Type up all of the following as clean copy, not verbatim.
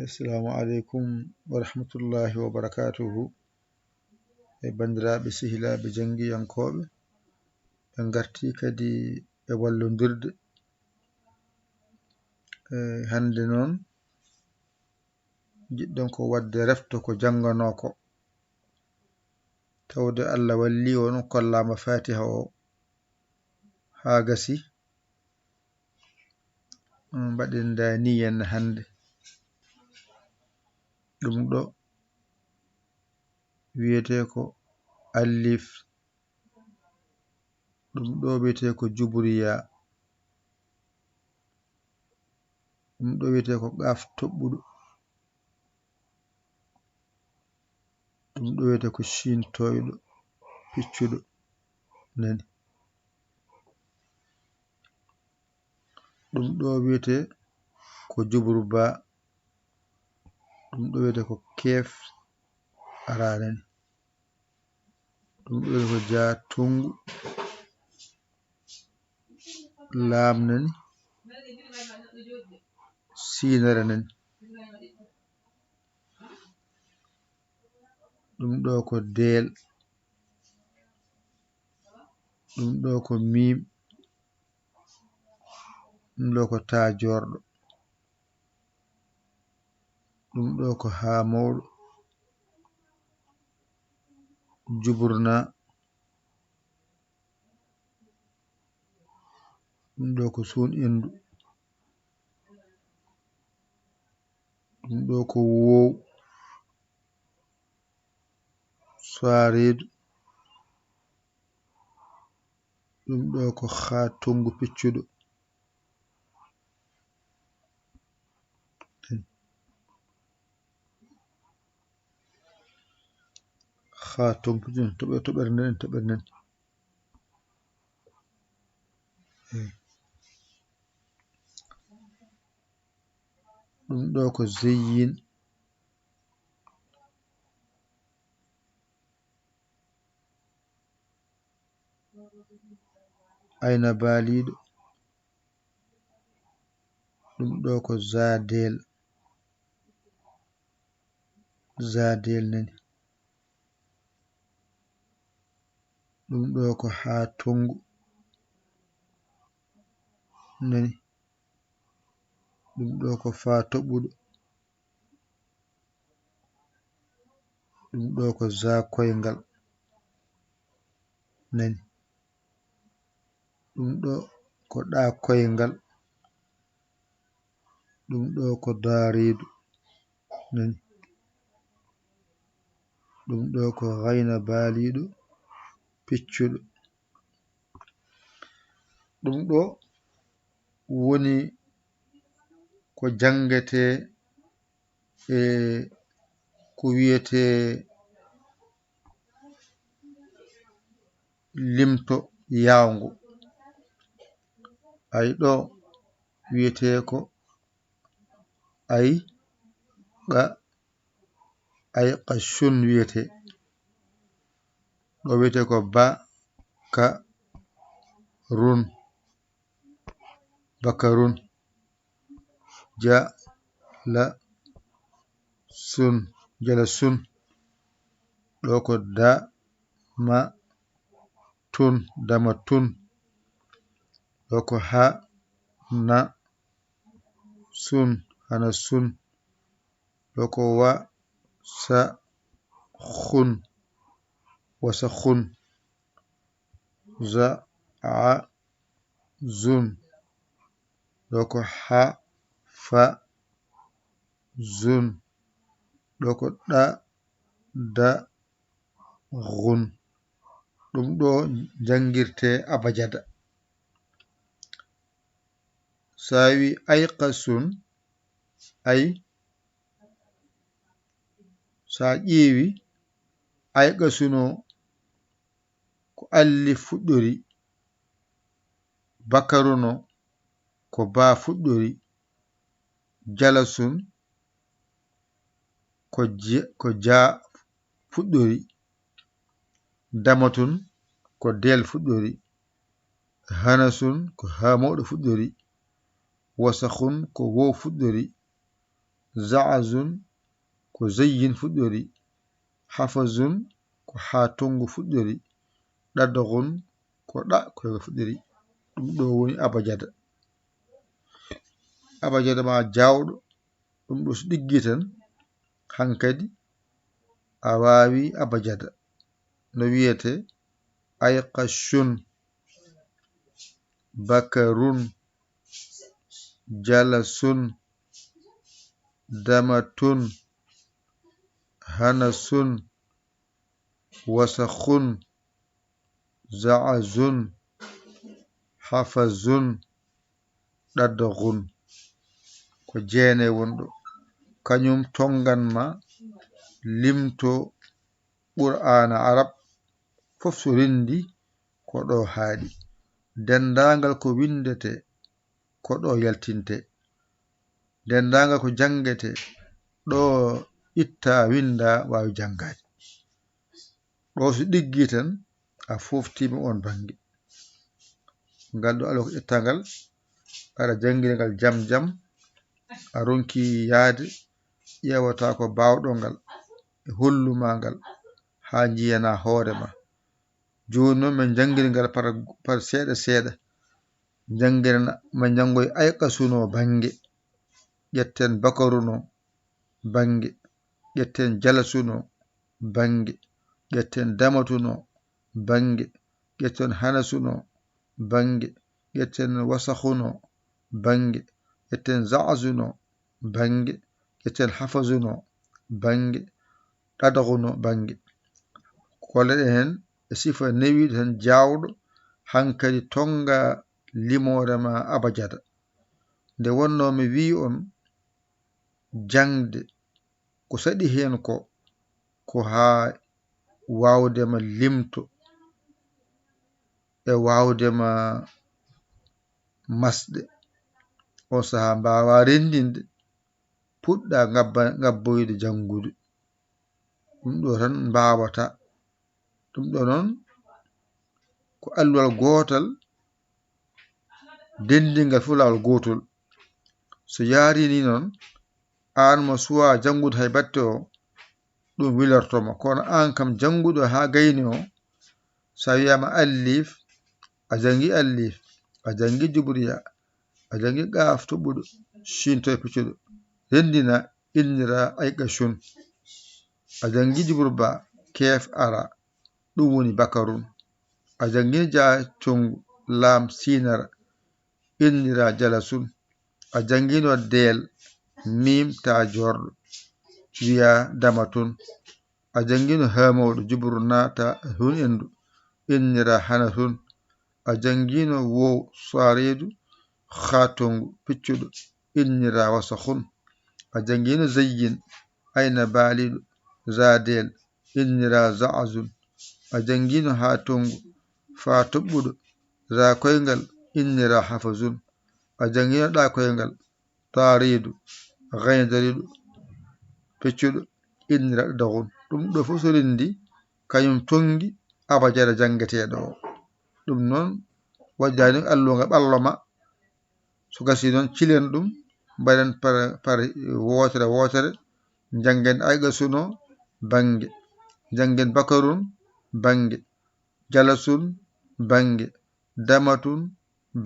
Assalamu alaikum wa rahmatullahi wa barakatuhu. Bandiraɓe sehilaɓe jangiyankoɓe, ɓe garti kadi e wallodirde. Hande noon jiɗɗon ko wadde refto ko janganoko, tawde Allah walli on kollama fatiha o ha gasi. Mbaɗen daniyen hande ɗum ɗo wiyete ko alif, ɗum ɗo wiyete ko jubriya, ɗum ɗo wiyete ko qaf toɓɓuɗo, ɗum ɗo wiyete ko shin toyɗo piccuɗo nani, ɗum ɗo wiyete ko jubru ba, ɗum ɗo wiyete ko kef aranani, ɗum ɗo wiyete ko ja tungu, lam nani, sinare nani, ɗum ɗo ko del, ɗum ɗo ko mim, ɗum ɗo ko ta jorɗo, ɗum ɗo ko ha mawɗo, juburna, ɗum ɗo ko sun indu, ɗum ɗo ko wow, saredu, ɗum ɗo ko ha tungu piccuɗo, ha tungu piccuɗo toɓere nani. Ɗum ɗo ko zeyyin, ayna baliɗo, ɗum ɗo ko zadel, zadel nani, ɗum ɗo ko ha tungu nani, ɗum ɗo ko fa toɓɓuɗo, ɗum ɗo ko za koyngal nani, ɗum ɗo ko ɗa koyngal, ɗum ɗo ko daredu nani, ɗum ɗo ko gayna baliɗo piccuɗo, ɗum ɗo woni ko jangete e ko wiyete limto yawngo. Ay ɗo wiyete ko ay qashun wiyete, ɗo wiyete ko ba ka run, bakarun, ja la sun, jala sun, ɗo ko da ma tun, dama tun, ɗo ko ha na sun, hana sun, ɗo ko wa sa khun, wasa khun, za a zun, ɗo ko ha fa zun, ɗo ko ɗa da gun, ɗum ɗo jangirte abajada. Sawi ayqasun, ay sa ƴeewi ayqasuno ko alif fuɗɗori, bakaruno ko ba fuɗɗori, jalasun ko ja fuɗɗori, damatun ko del fuɗɗori, hanasun ko ha mawɗo fuɗɗori, wasakhun ko wo fuɗɗori za'azun ko zayyin fuɗɗori hafazun ko ha tongu fuɗɗori ɗaɗghun ko ɗa koyga fuɗɗori ɗum ɗo woni abajada. Abajada ma jawɗo ɗum ɗo so ɗiggi tan hankadi a wawi abajada no wiyete ayqashun bakarun jalasun damatun hanasun wasakhun za'azun hafazun ɗaɗghun ko jeene wonɗo kañum tonganma limto qur'ana arab fof so rindi ko ɗo haaɗi dendagal ko windete ko ɗo yaltinte dendagal ko jangete ɗo itta winda wawi jangade ɗo so ɗiggi tan a foftima on bange ngal ɗo ala ko ƴettagal aɗa jangina ngal jam jam a ronki yaade ƴewata ko bawɗo ngal e holluma ngal ha jiyana hoorema joni noon min jangguini ngal par seeɗa seeɗa jangguina min janggoy ayqasuno bange ƴetten bakaruno bange ƴetten jalasuno bange ƴetten damatuno bange ƴetten hanasuno bange ƴetten wasakhuno bange ƴetten za'azuno bange ƴetten hafazuno bange ɗaɗghuna bange kolleɗen hen e sifa newiɗo tan jawɗo hankadi tonga limorema abajada nde wonno mi wi on jangde ko saɗi hen ko ha wawdema limto e wawdema masɗe on saha mbawa rendinde puɗɗa ngabboyde jangude ɗum ɗo tan mbawata ɗum ɗo noon ko alluwal gotal dendingal fu lawol gotol so yarini noon an mo suwa jangude hay batte o ɗum wilortoma kono an kam janguɗo ha gayni o sa wiyama allif a jangi allif a jangi jubriya a jangi qaf toɓɓuɗo shin to piccuɗo rendina innira ayqashun a jangi juburba kef ara ɗum woni bakarun a jangi ja tongu lam sinara innira jalasun a jangino del mim ta jorɗo wiya damatun a jangino hamawɗo jubru nata hun endu innira hanasun a jangino wo saredu khatongu piccuɗo innira wasakhun a jangino zayyin ayna baliɗo zadel innira za'azun a jangino ha tongu fa toɓɓuɗo za koyngal innira hafazun a jangino ɗa koyngal taridu gaydariɗo piccuɗo innira ɗaɗghun ɗum ɗo fof so rindi kañum tongi abajada jangeteɗo o ɗum noon wajdani alluga ɓalloma so gasi noon cilen ɗum mbaɗen par wotere wotere jangen ayqasuno bange jangen bakarun bange jalasun bange damatun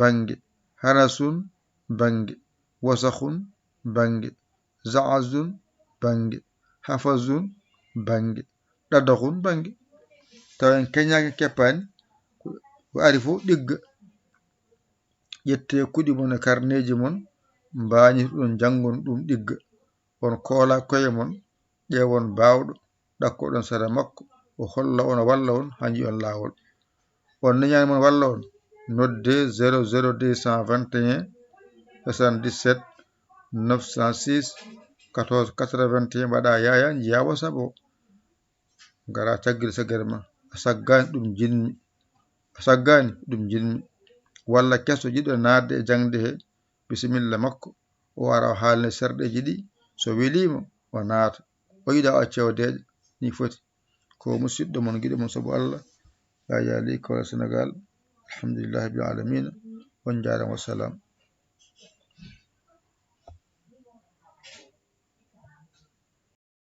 bange hanasun bange wasakhun bange za'azun bange hafazun bange ɗaɗghun bange tawen keñaki keppani ko ari fof ɗigga ƴette kuɗi mon e karneji mon mbañi ɗum jangon ɗum ɗigga on koola koye mon ƴewon bawɗo ɗakkoɗon sara makko o holla on walla on ha jii'on lawol on neñani mon walla on nodde 00221 77 906 14 81 mbaɗa yaya jiya WhatsApp o gara caggude saggere ma a saggani ɗum jinmi walla kesso jiɗɗo nadde e jangde he bisimilla makko o ara o haalne serɗeji ɗi so welimo o naata o yiɗa o acca o deeƴa ni foti ko musidɗo mon giɗo mon saabu Allah ya yali ko Sénégal alhamdulillahi rabbil alamina on jarama wassalam